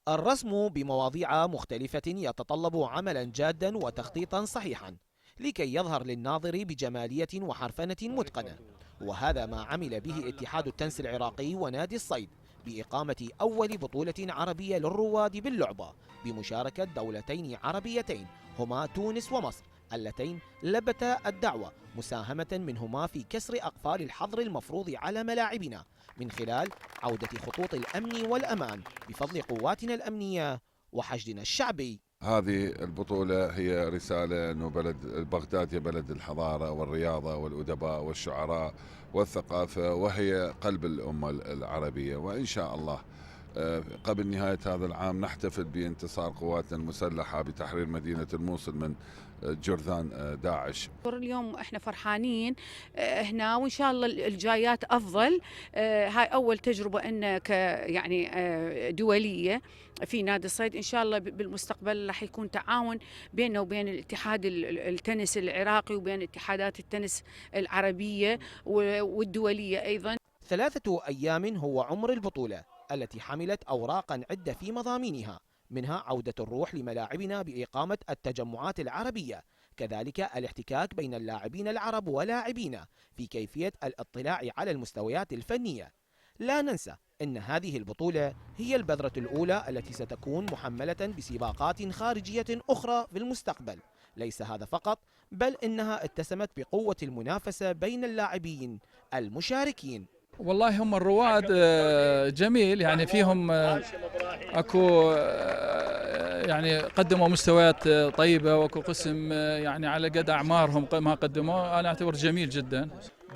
الرسم بمواضيع مختلفة يتطلب عملا جادا وتخطيطا صحيحا لكي يظهر للناظر بجمالية وحرفنة متقنة، وهذا ما عمل به اتحاد التنس العراقي ونادي الصيد بإقامة أول بطولة عربية للرواد باللعبة بمشاركة دولتين عربيتين هما تونس ومصر، اللتين لبتا الدعوة مساهمة منهما في كسر أقفال الحظر المفروض على ملاعبنا من خلال عودة خطوط الأمن والأمان بفضل قواتنا الأمنية وحشدنا الشعبي. هذه البطولة هي رسالة أنه بغداد هي بلد الحضارة والرياضة والأدباء والشعراء والثقافة، وهي قلب الأمة العربية، وإن شاء الله قبل نهاية هذا العام نحتفل بانتصار قواتنا المسلحة بتحرير مدينة الموصل من جرذان داعش. اليوم احنا فرحانين هنا، وان شاء الله الجايات افضل. هاي اول تجربه ان يعني دوليه في نادي الصيد. ان شاء الله بالمستقبل راح يكون تعاون بيننا وبين الاتحاد التنس العراقي وبين اتحادات التنس العربيه والدوليه ايضا. 3 أيام هو عمر البطولة التي حملت أوراقا عدة في مضامينها، منها عودة الروح لملاعبنا بإقامة التجمعات العربية، كذلك الاحتكاك بين اللاعبين العرب ولاعبينا في كيفية الاطلاع على المستويات الفنية. لا ننسى أن هذه البطولة هي البذرة الأولى التي ستكون محملة بسباقات خارجية أخرى في المستقبل. ليس هذا فقط، بل إنها اتسمت بقوة المنافسة بين اللاعبين المشاركين. والله هم الرواد جميل، يعني فيهم اكو يعني قدموا مستويات طيبة، واكو قسم يعني على قد اعمارهم ما قدموا، انا اعتبر جميل جدا.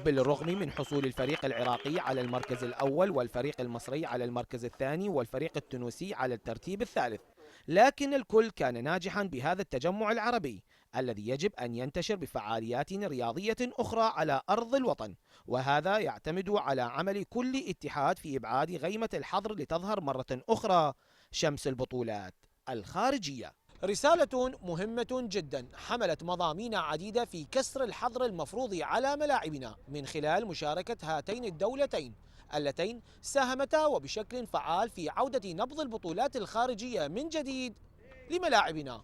بالرغم من حصول الفريق العراقي على المركز الأول والفريق المصري على المركز الثاني والفريق التونسي على الترتيب الثالث، لكن الكل كان ناجحا بهذا التجمع العربي الذي يجب أن ينتشر بفعاليات رياضية أخرى على أرض الوطن، وهذا يعتمد على عمل كل اتحاد في إبعاد غيمة الحظر لتظهر مرة أخرى شمس البطولات الخارجية. رسالة مهمة جدا حملت مضامين عديدة في كسر الحظر المفروض على ملاعبنا من خلال مشاركة هاتين الدولتين اللتين ساهمتا وبشكل فعال في عودة نبض البطولات الخارجية من جديد لملاعبنا.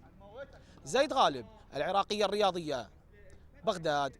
زيد غالب، العراقية الرياضية، بغداد.